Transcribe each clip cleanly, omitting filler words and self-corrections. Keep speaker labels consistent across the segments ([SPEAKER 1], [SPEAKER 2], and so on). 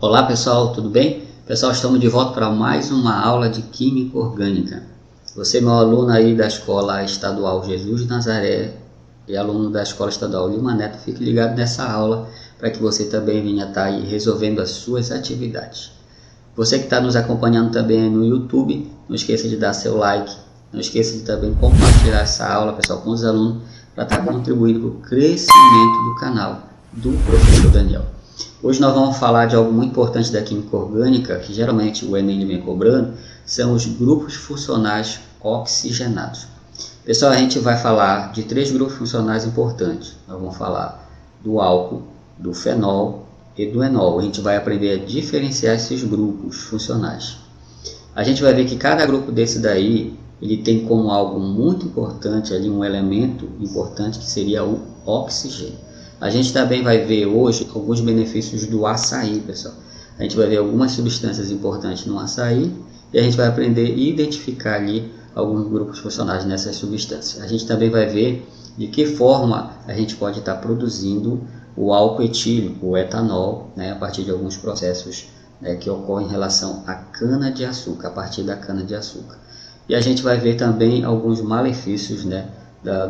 [SPEAKER 1] Olá pessoal, tudo bem? Pessoal, estamos de volta para mais uma aula de Química Orgânica. Você, meu aluno aí da Escola Estadual Jesus de Nazaré e aluno da Escola Estadual Lima Neto, fique ligado nessa aula para que você também venha estar aí resolvendo as suas atividades. Você que está nos acompanhando também no YouTube, não esqueça de dar seu like, não esqueça de também compartilhar essa aula, pessoal, com os alunos, para estar contribuindo para o crescimento do canal do professor Daniel. Hoje nós vamos falar de algo muito importante da química orgânica, que geralmente o Enem vem cobrando, são os grupos funcionais oxigenados. Pessoal, a gente vai falar de 3 grupos funcionais importantes. Nós vamos falar do álcool, do fenol e do enol. A gente vai aprender a diferenciar esses grupos funcionais. A gente vai ver que cada grupo desse daí, ele tem como algo muito importante ali um elemento importante que seria o oxigênio. A gente também vai ver hoje alguns benefícios do açaí, pessoal. A gente vai ver algumas substâncias importantes no açaí e a gente vai aprender a identificar ali alguns grupos funcionais nessas substâncias. A gente também vai ver de que forma a gente pode estar produzindo o álcool etílico, o etanol, a partir de alguns processos que ocorrem em relação à cana-de-açúcar, a partir da cana-de-açúcar. E a gente vai ver também alguns malefícios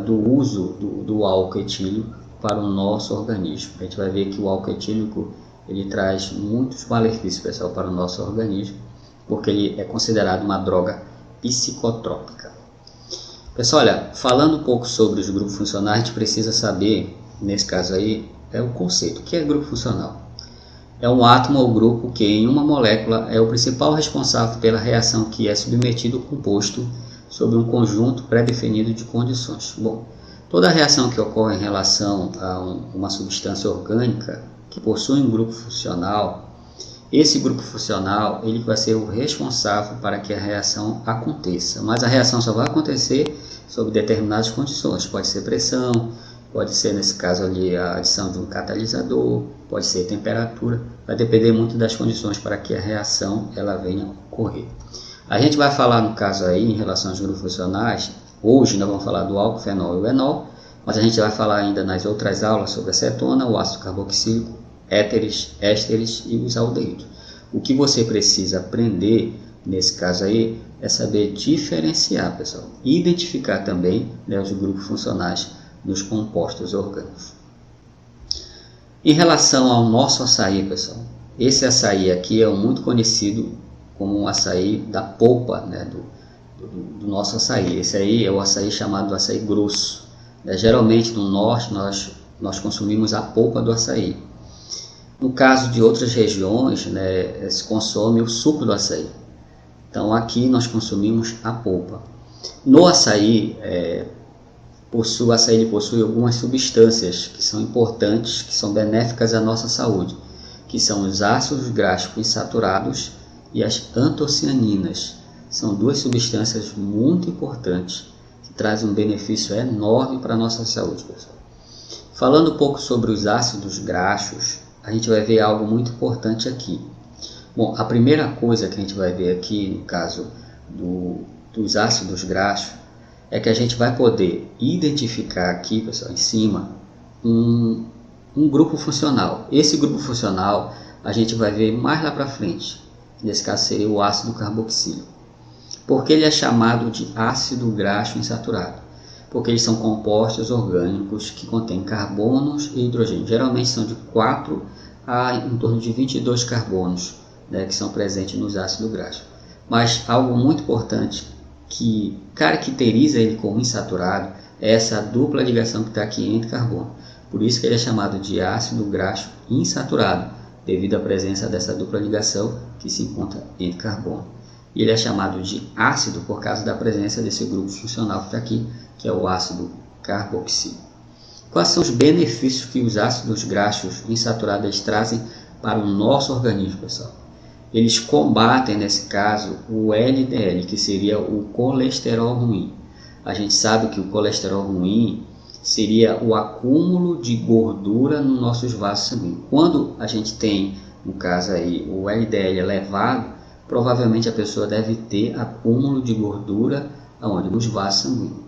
[SPEAKER 1] do uso do álcool etílico para o nosso organismo. A gente vai ver que o álcool etílico ele traz muitos malefícios, pessoal, para o nosso organismo, porque ele é considerado uma droga psicotrópica. Pessoal, olha, falando um pouco sobre os grupos funcionais, a gente precisa saber, nesse caso aí, o conceito. O que é grupo funcional? É um átomo ou grupo que em uma molécula é o principal responsável pela reação que é submetido ao composto sob um conjunto pré-definido de condições. Bom, toda reação que ocorre em relação a uma substância orgânica que possui um grupo funcional, esse grupo funcional ele vai ser o responsável para que a reação aconteça. Mas a reação só vai acontecer sob determinadas condições. Pode ser pressão, pode ser, nesse caso ali, a adição de um catalisador, pode ser temperatura. Vai depender muito das condições para que a reação ela venha ocorrer. A gente vai falar, no caso aí, em relação aos grupos funcionais. Hoje nós vamos falar do álcool, fenol e o enol, mas a gente vai falar ainda nas outras aulas sobre a cetona, o ácido carboxílico, ésteres e os aldeídos. O que você precisa aprender nesse caso aí é saber diferenciar, pessoal, e identificar também os grupos funcionais dos compostos orgânicos. Em relação ao nosso açaí, pessoal, esse açaí aqui é muito conhecido como um açaí da polpa, do nosso açaí. Esse aí é o açaí chamado açaí grosso. Geralmente no norte nós consumimos a polpa do açaí. No caso de outras regiões, se consome o suco do açaí. Então aqui nós consumimos a polpa. No açaí, o açaí possui algumas substâncias que são importantes, que são benéficas à nossa saúde, que são os ácidos graxos insaturados e as antocianinas. São 2 substâncias muito importantes que trazem um benefício enorme para a nossa saúde, pessoal. Falando um pouco sobre os ácidos graxos, a gente vai ver algo muito importante aqui. Bom, a primeira coisa que a gente vai ver aqui, no caso dos ácidos graxos, é que a gente vai poder identificar aqui, pessoal, em cima, um grupo funcional. Esse grupo funcional a gente vai ver mais lá para frente. Nesse caso seria o ácido carboxílico. Por que ele é chamado de ácido graxo insaturado? Porque eles são compostos orgânicos que contêm carbonos e hidrogênio. Geralmente são de 4 a em torno de 22 carbonos, que são presentes nos ácidos graxos. Mas algo muito importante que caracteriza ele como insaturado é essa dupla ligação que está aqui entre carbono. Por isso que ele é chamado de ácido graxo insaturado, devido à presença dessa dupla ligação que se encontra entre carbono. E ele é chamado de ácido por causa da presença desse grupo funcional que está aqui, que é o ácido carboxílico. Quais são os benefícios que os ácidos graxos insaturados trazem para o nosso organismo, pessoal? Eles combatem, nesse caso, o LDL, que seria o colesterol ruim. A gente sabe que o colesterol ruim seria o acúmulo de gordura nos nossos vasos sanguíneos. Quando a gente tem, no caso aí, o LDL elevado, provavelmente a pessoa deve ter acúmulo de gordura aonde? Nos vasos sanguíneos.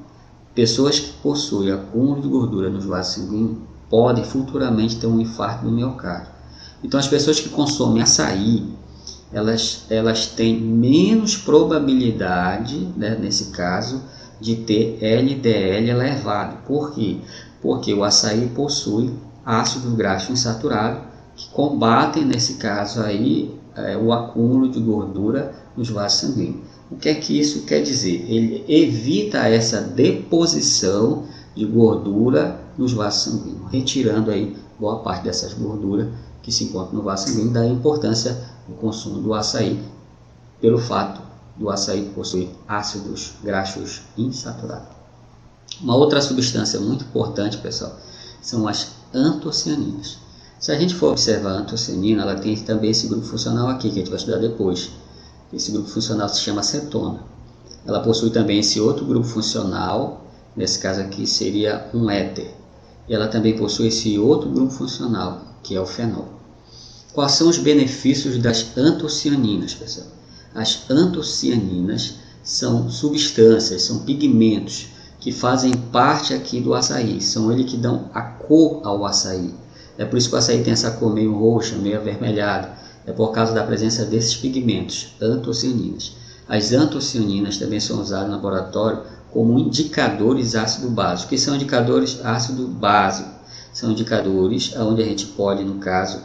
[SPEAKER 1] Pessoas que possuem acúmulo de gordura nos vasos sanguíneos podem futuramente ter um infarto do miocárdio. Então as pessoas que consomem açaí, elas têm menos probabilidade, né, nesse caso, de ter LDL elevado. Por quê? Porque o açaí possui ácido graxo insaturado que combatem, nesse caso aí, o acúmulo de gordura nos vasos sanguíneos. O que é que isso quer dizer? Ele evita essa deposição de gordura nos vasos sanguíneos, retirando aí boa parte dessas gorduras que se encontram no vaso sanguíneo. Daí a importância do consumo do açaí, pelo fato do açaí possuir ácidos graxos insaturados. Uma outra substância muito importante, pessoal, são as antocianinas. Se a gente for observar a antocianina, ela tem também esse grupo funcional aqui, que a gente vai estudar depois. Esse grupo funcional se chama cetona. Ela possui também esse outro grupo funcional, nesse caso aqui seria um éter. E ela também possui esse outro grupo funcional, que é o fenol. Quais são os benefícios das antocianinas, pessoal? As antocianinas são substâncias, são pigmentos que fazem parte aqui do açaí. São eles que dão a cor ao açaí. É por isso que o açaí tem essa cor meio roxa, meio avermelhada. É por causa da presença desses pigmentos, antocianinas. As antocianinas também são usadas no laboratório como indicadores ácido-básico. O que são indicadores ácido-básico? São indicadores onde a gente pode, no caso,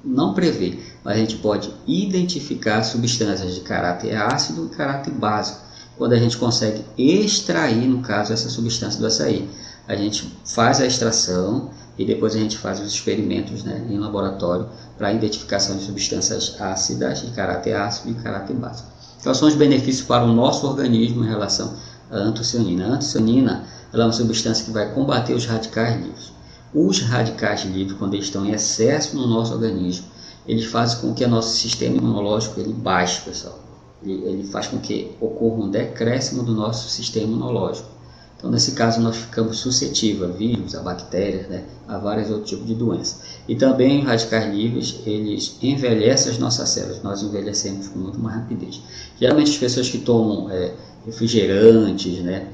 [SPEAKER 1] não prever, mas a gente pode identificar substâncias de caráter ácido e caráter básico. Quando a gente consegue extrair, no caso, essa substância do açaí, a gente faz a extração e depois a gente faz os experimentos, né, em laboratório para a identificação de substâncias ácidas de caráter ácido e caráter básico. Quais são os benefícios para o nosso organismo em relação à antocianina? A antocianina ela é uma substância que vai combater os radicais livres. Os radicais livres, quando eles estão em excesso no nosso organismo, eles fazem com que o nosso sistema imunológico ele baixe, pessoal. Ele faz com que ocorra um decréscimo do nosso sistema imunológico. Então, nesse caso, nós ficamos suscetíveis a vírus, a bactérias, né, a vários outros tipos de doenças. E também os radicais livres, eles envelhecem as nossas células, nós envelhecemos com muito mais rapidez. Geralmente, as pessoas que tomam refrigerantes, né,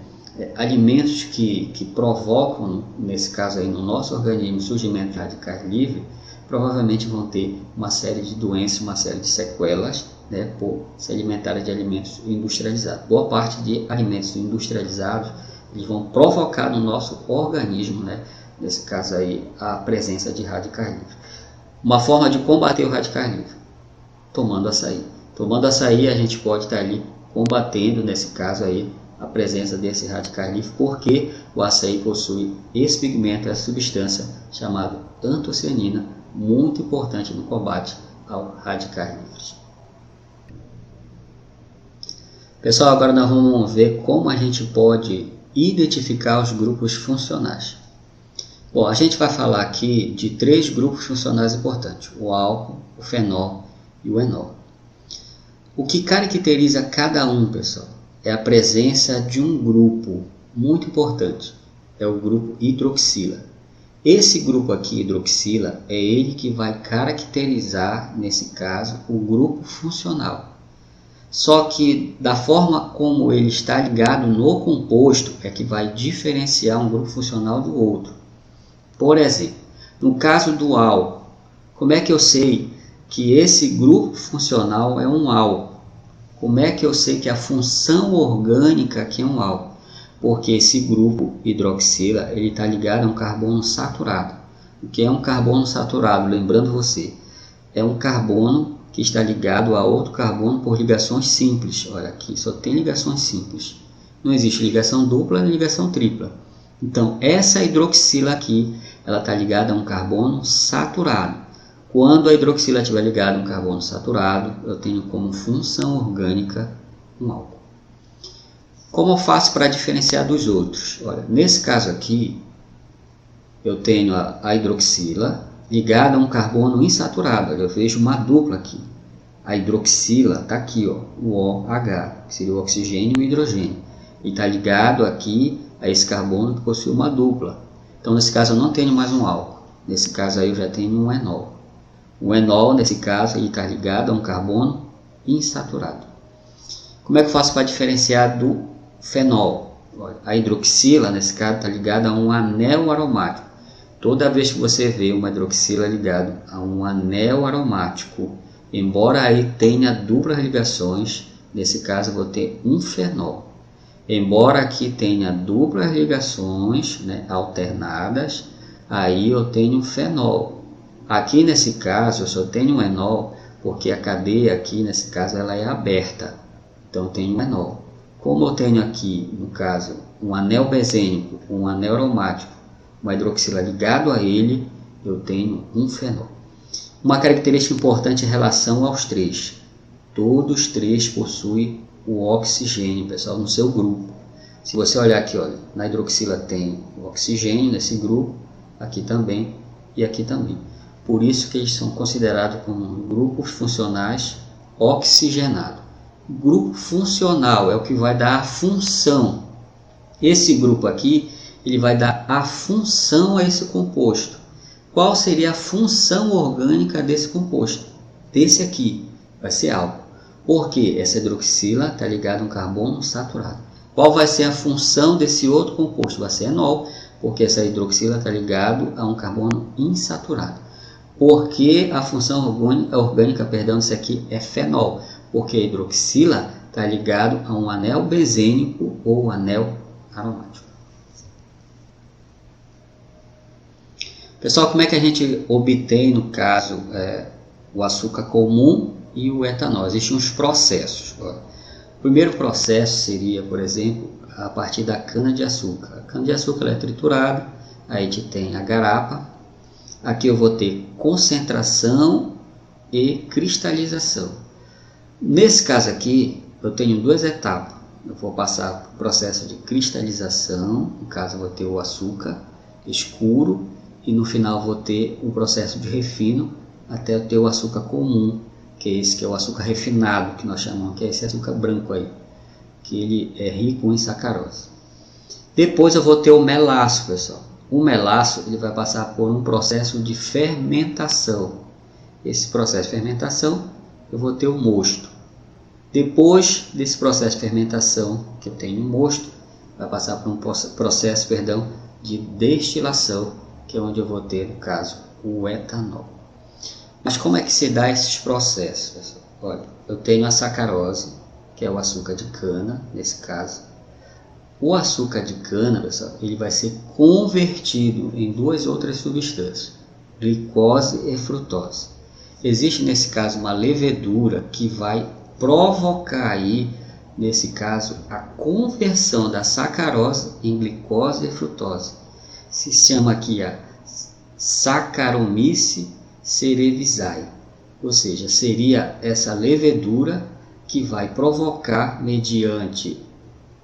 [SPEAKER 1] alimentos que provocam, nesse caso aí, no nosso organismo, o surgimento de radicais livres, provavelmente vão ter uma série de doenças, uma série de sequelas, né, por se alimentarem de alimentos industrializados. Boa parte de alimentos industrializados eles vão provocar no nosso organismo, né, nesse caso aí, a presença de radicais livres. Uma forma de combater o radical livre, tomando açaí. Tomando açaí a gente pode estar ali combatendo, nesse caso aí, a presença desse radical livre, porque o açaí possui esse pigmento, essa substância chamada antocianina, muito importante no combate ao radicais livres. Pessoal, agora nós vamos ver como a gente pode identificar os grupos funcionais. Bom, a gente vai falar aqui de 3 grupos funcionais importantes: o álcool, o fenol e o enol. O que caracteriza cada um, pessoal, é a presença de um grupo muito importante, é o grupo hidroxila. Esse grupo aqui, hidroxila, é ele que vai caracterizar, nesse caso, o grupo funcional. Só que da forma como ele está ligado no composto é que vai diferenciar um grupo funcional do outro. Por exemplo, no caso do álcool, como é que eu sei que esse grupo funcional é um álcool? Como é que eu sei que a função orgânica aqui é um álcool? Porque esse grupo hidroxila ele está ligado a um carbono saturado. O que é um carbono saturado? Lembrando você, é um carbono que está ligado a outro carbono por ligações simples. Olha aqui, só tem ligações simples. Não existe ligação dupla nem ligação tripla. Então, essa hidroxila aqui, ela está ligada a um carbono saturado. Quando a hidroxila estiver ligada a um carbono saturado, eu tenho como função orgânica um álcool. Como eu faço para diferenciar dos outros? Olha, nesse caso aqui, eu tenho a hidroxila ligada a um carbono insaturado. Eu vejo uma dupla aqui. A hidroxila está aqui, ó, o OH, que seria o oxigênio e o hidrogênio. E está ligado aqui a esse carbono que possui uma dupla. Então, nesse caso, eu não tenho mais um álcool. Nesse caso aí, eu já tenho um enol. O enol, nesse caso, ele está ligado a um carbono insaturado. Como é que eu faço para diferenciar do fenol? Olha, a hidroxila, nesse caso, está ligada a um anel aromático. toda vez que você vê uma hidroxila ligado a um anel aromático, embora aí tenha duplas ligações, nesse caso eu vou ter um fenol. Embora aqui tenha duplas ligações, né, alternadas, aí eu tenho um fenol. Aqui nesse caso eu só tenho um enol porque a cadeia aqui nesse caso ela é aberta, então tem um enol. Como eu tenho aqui no caso um anel benzênico, um anel aromático, uma hidroxila ligado a ele, eu tenho um fenol. Uma característica importante em relação aos três: todos os três possuem o oxigênio, pessoal, no seu grupo. Se você olhar aqui, olha, na hidroxila tem o oxigênio nesse grupo, aqui também e aqui também. Por isso que eles são considerados como grupos funcionais oxigenados. Grupo funcional é o que vai dar a função. Esse grupo aqui, ele vai dar a função a esse composto. Qual seria a função orgânica desse composto? Desse aqui, vai ser álcool. Porque essa hidroxila está ligada a um carbono saturado. Qual vai ser a função desse outro composto? Vai ser enol, porque essa hidroxila está ligada a um carbono insaturado. Porque a função orgânica, disso aqui é fenol, porque a hidroxila está ligada a um anel benzênico ou anel aromático. Pessoal, como é que a gente obtém, no caso, o açúcar comum e o etanol? Existem uns processos. O primeiro processo seria, por exemplo, a partir da cana-de-açúcar. A cana-de-açúcar é triturada, aí a gente tem a garapa. Aqui eu vou ter concentração e cristalização. Nesse caso aqui, eu tenho duas etapas. Eu vou passar para o processo de cristalização, no caso eu vou ter o açúcar escuro, e no final vou ter um processo de refino até eu ter o açúcar comum, que é esse que é o açúcar refinado, que nós chamamos, que é esse açúcar branco aí, que ele é rico em sacarose. Depois eu vou ter o melaço, pessoal. O melaço ele vai passar por um processo de fermentação. Esse processo de fermentação eu vou ter o mosto. Depois desse processo de fermentação que eu tenho o mosto, vai passar por um processo, de destilação, que é onde eu vou ter, no caso, o etanol. Mas como é que se dá esses processos, pessoal? Olha, eu tenho a sacarose, que é o açúcar de cana, nesse caso. O açúcar de cana, pessoal, ele vai ser convertido em duas outras substâncias, glicose e frutose. Existe, nesse caso, uma levedura que vai provocar aí, nesse caso, a conversão da sacarose em glicose e frutose. Se chama aqui a Saccharomyces cerevisiae, ou seja, seria essa levedura que vai provocar, mediante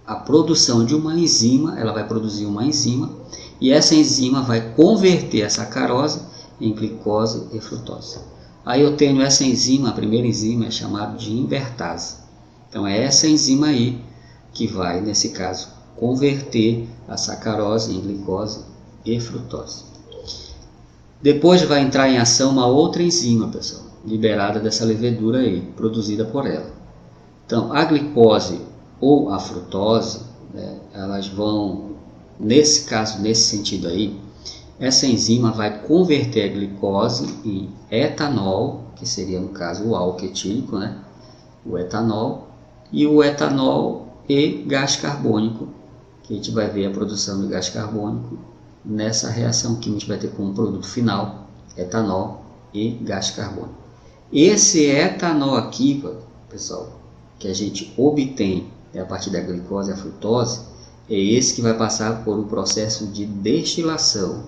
[SPEAKER 1] a produção de uma enzima, ela vai produzir uma enzima, e essa enzima vai converter a sacarose em glicose e frutose. Aí eu tenho essa enzima, a primeira enzima é chamada de invertase. Então é essa enzima aí que vai, nesse caso, converter a sacarose em glicose e frutose. Depois vai entrar em ação uma outra enzima, pessoal, liberada dessa levedura aí, produzida por ela. Então a glicose ou a frutose, né, elas vão, nesse caso, nesse sentido aí, essa enzima vai converter a glicose em etanol, que seria no caso o álcool etílico, né, o etanol, e o etanol e gás carbônico, que a gente vai ver a produção de gás carbônico nessa reação que a gente vai ter como produto final, etanol e gás carbônico. Esse etanol aqui, pessoal, que a gente obtém a partir da glicose e a frutose, é esse que vai passar por um processo de destilação.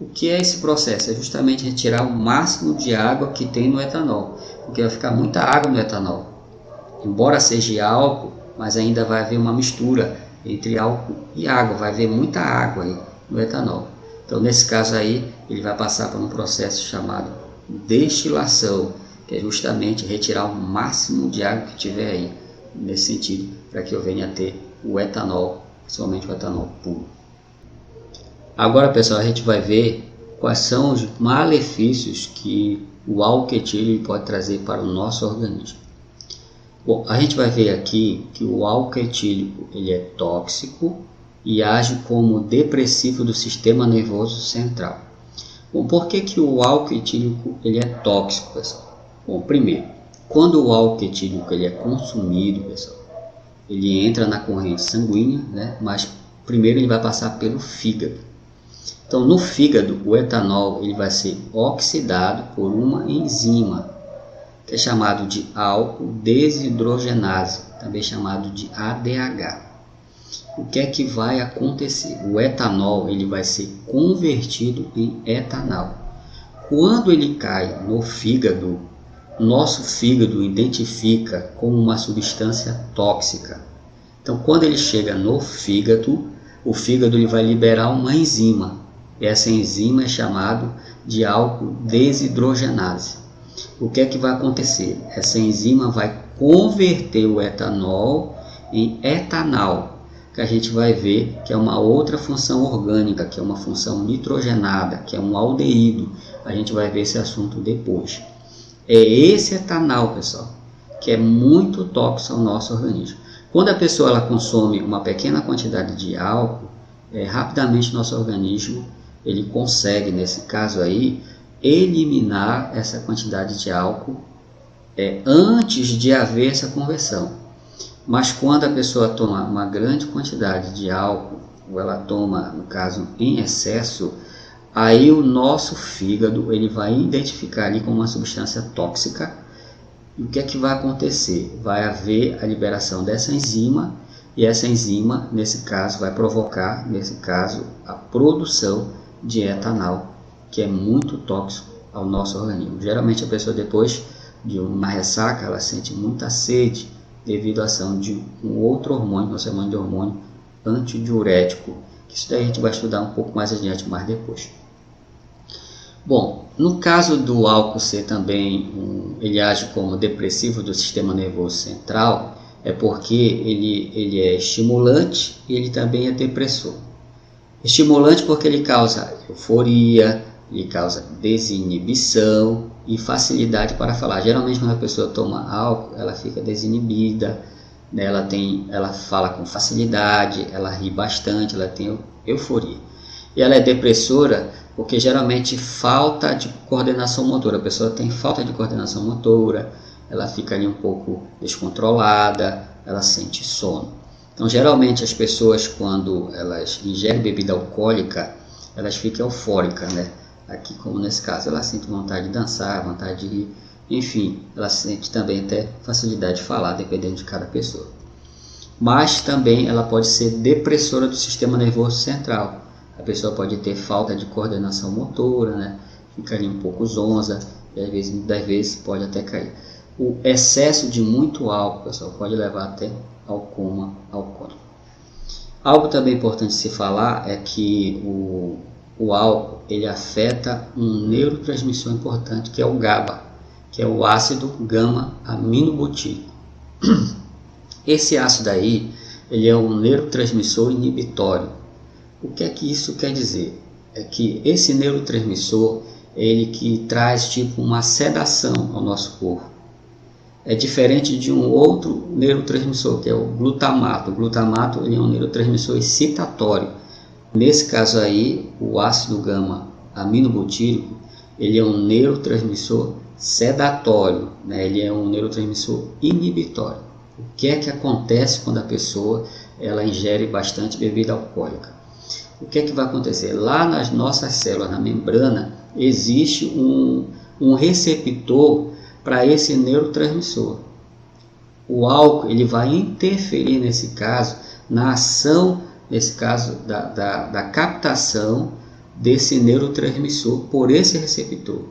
[SPEAKER 1] O que é esse processo? É justamente retirar o máximo de água que tem no etanol, porque vai ficar muita água no etanol. Embora seja álcool, mas ainda vai haver uma mistura entre álcool e água, vai haver muita água aí no etanol. Então, nesse caso aí, ele vai passar por um processo chamado destilação, que é justamente retirar o máximo de água que tiver aí, nesse sentido, para que eu venha a ter o etanol, principalmente o etanol puro. Agora, pessoal, a gente vai ver quais são os malefícios que o álcool etílico pode trazer para o nosso organismo. Bom, a gente vai ver aqui que o álcool etílico ele é tóxico e age como depressivo do sistema nervoso central. Bom, por que que o álcool etílico ele é tóxico, pessoal? Bom, primeiro, quando o álcool etílico ele é consumido, pessoal, ele entra na corrente sanguínea, né? Mas primeiro ele vai passar pelo fígado. Então, no fígado, o etanol ele vai ser oxidado por uma enzima, que é chamado de álcool desidrogenase, também chamado de ADH. O que é que vai acontecer? O etanol ele vai ser convertido em etanol. Quando ele cai no fígado, nosso fígado identifica como uma substância tóxica. Então, quando ele chega no fígado, o fígado ele vai liberar uma enzima. Essa enzima é chamada de álcool desidrogenase. O que é que vai acontecer? Essa enzima vai converter o etanol em etanol, que a gente vai ver que é uma outra função orgânica, que é uma função nitrogenada, que é um aldeído. A gente vai ver esse assunto depois. É esse etanol, pessoal, que é muito tóxico ao nosso organismo. Quando a pessoa ela consome uma pequena quantidade de álcool, rapidamente nosso organismo ele consegue, nesse caso aí, eliminar essa quantidade de álcool antes de haver essa conversão. Mas quando a pessoa toma uma grande quantidade de álcool, ou ela toma, no caso, em excesso, aí o nosso fígado ele vai identificar ali como uma substância tóxica. E o que é que vai acontecer? Vai haver a liberação dessa enzima, e essa enzima, nesse caso, vai provocar, nesse caso, a produção de etanol, que é muito tóxico ao nosso organismo. Geralmente a pessoa depois de uma ressaca, ela sente muita sede devido à ação de um outro hormônio, nós chamamos de hormônio antidiurético, que isso daí a gente vai estudar um pouco mais adiante, mais depois. Bom, no caso do álcool ser também, ele age como depressivo do sistema nervoso central, é porque ele é estimulante e ele também é depressor. Estimulante porque ele causa euforia, ele causa desinibição e facilidade para falar. Geralmente quando a pessoa toma álcool, ela fica desinibida, né? Ela fala com facilidade, ela ri bastante, ela tem euforia. E ela é depressora porque geralmente falta de coordenação motora. A pessoa tem falta de coordenação motora, ela fica ali um pouco descontrolada, ela sente sono. Então, geralmente as pessoas quando elas ingerem bebida alcoólica, elas ficam eufóricas, né? Aqui, como nesse caso, ela sente vontade de dançar, vontade de rir, enfim, ela sente também até facilidade de falar, dependendo de cada pessoa. Mas também ela pode ser depressora do sistema nervoso central. A pessoa pode ter falta de coordenação motora, né? Fica ali um pouco zonza e às vezes pode até cair. O excesso de muito álcool, pessoal, pode levar até ao coma alcoólico. Algo também importante se falar é que o álcool ele afeta um neurotransmissor importante, que é o GABA, que é o ácido gama-aminobutírico. Esse ácido aí, ele é um neurotransmissor inibitório. O que é que isso quer dizer? É que esse neurotransmissor é ele que traz tipo uma sedação ao nosso corpo. É diferente de um outro neurotransmissor, que é o glutamato. O glutamato ele é um neurotransmissor excitatório. Nesse caso aí, o ácido gama-aminobutírico, ele é um neurotransmissor sedatório, né? Ele é um neurotransmissor inibitório. O que é que acontece quando a pessoa ela ingere bastante bebida alcoólica? O que é que vai acontecer? Lá nas nossas células, na membrana, existe um receptor para esse neurotransmissor. O álcool ele vai interferir nesse caso na ação, nesse caso da captação desse neurotransmissor por esse receptor.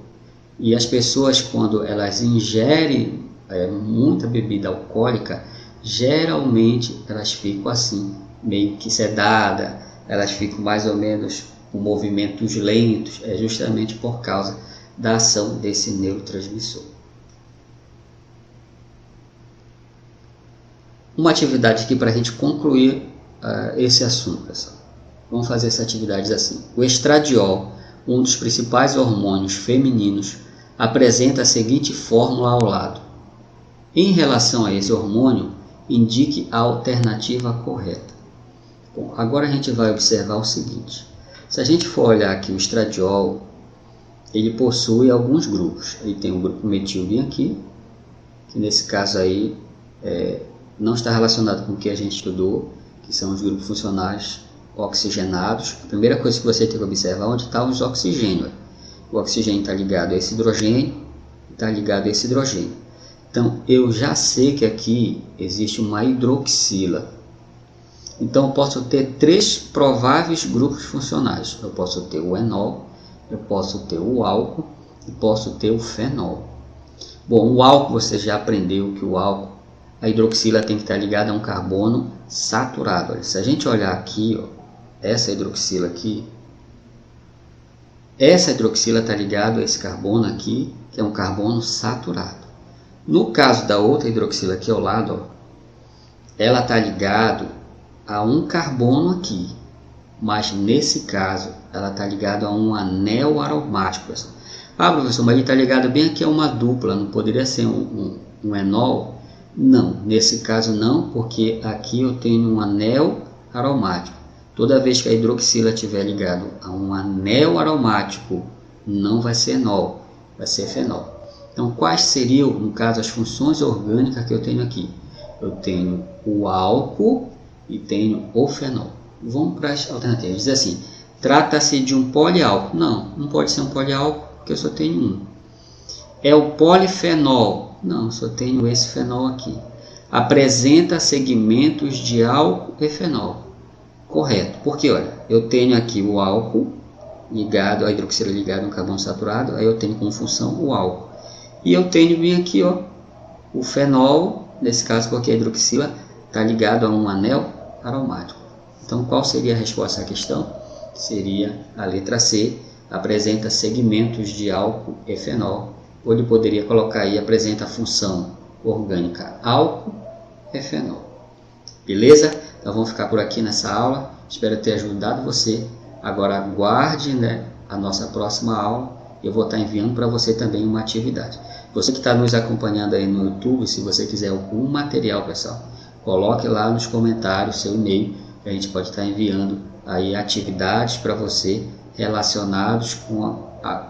[SPEAKER 1] E as pessoas quando elas ingerem muita bebida alcoólica, geralmente elas ficam assim, meio que sedada, elas ficam mais ou menos com movimentos lentos, justamente por causa da ação desse neurotransmissor. Uma atividade aqui para a gente concluir esse assunto, pessoal. Vamos fazer essa atividade assim. O estradiol, um dos principais hormônios femininos, apresenta a seguinte fórmula ao lado. Em relação a esse hormônio, indique a alternativa correta. Bom, agora a gente vai observar o seguinte. Se a gente for olhar aqui o estradiol, ele possui alguns grupos. Ele tem o grupo metil bem aqui, que nesse caso aí não está relacionado com o que a gente estudou, que são os grupos funcionais oxigenados. A primeira coisa que você tem que observar é onde estão os oxigênios. O oxigênio está ligado a esse hidrogênio, está ligado a esse hidrogênio. Então, eu já sei que aqui existe uma hidroxila. Então, eu posso ter 3 prováveis grupos funcionais. Eu posso ter o enol, eu posso ter o álcool e posso ter o fenol. Bom, o álcool, você já aprendeu que o álcool, a hidroxila tem que estar ligada a um carbono saturado. Olha, se a gente olhar aqui, ó, essa hidroxila aqui, essa hidroxila está ligada a esse carbono aqui, que é um carbono saturado. No caso da outra hidroxila aqui ao lado, ó, ela está ligada a um carbono aqui, mas nesse caso ela está ligada a um anel aromático, pessoal. Ah, professor, mas ele está ligado bem aqui a uma dupla, não poderia ser um enol? Não, nesse caso não, porque aqui eu tenho um anel aromático. Toda vez que a hidroxila estiver ligado a um anel aromático, não vai ser enol, vai ser fenol. Então, quais seriam, no caso, as funções orgânicas que eu tenho aqui? Eu tenho o álcool e tenho o fenol. Vamos para as alternativas. Diz assim, trata-se de um poliálcool. Não, não pode ser um poliálcool, porque eu só tenho um. É o polifenol. Não, só tenho esse fenol aqui. Apresenta segmentos de álcool e fenol. Correto, porque olha, eu tenho aqui o álcool ligado, a hidroxila ligada no carbono saturado, aí eu tenho como função o álcool. E eu tenho bem aqui, ó, o fenol, nesse caso porque a hidroxila está ligado a um anel aromático. Então, qual seria a resposta à questão? Seria a letra C, apresenta segmentos de álcool e fenol. Ou ele poderia colocar aí, apresenta a função orgânica álcool e fenol. Beleza? Então vamos ficar por aqui nessa aula. Espero ter ajudado você. Agora aguarde, né, a nossa próxima aula. Eu vou estar enviando para você também uma atividade. Você que está nos acompanhando aí no YouTube, se você quiser algum material, pessoal, coloque lá nos comentários seu e-mail, que a gente pode estar enviando aí atividades para você relacionados com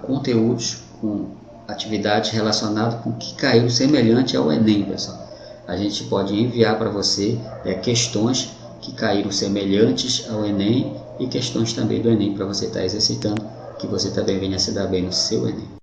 [SPEAKER 1] conteúdos, com atividades relacionadas com o que caiu semelhante ao Enem, pessoal. A gente pode enviar para você questões que caíram semelhantes ao Enem e questões também do Enem para você estar exercitando, que você também venha se dar bem no seu Enem.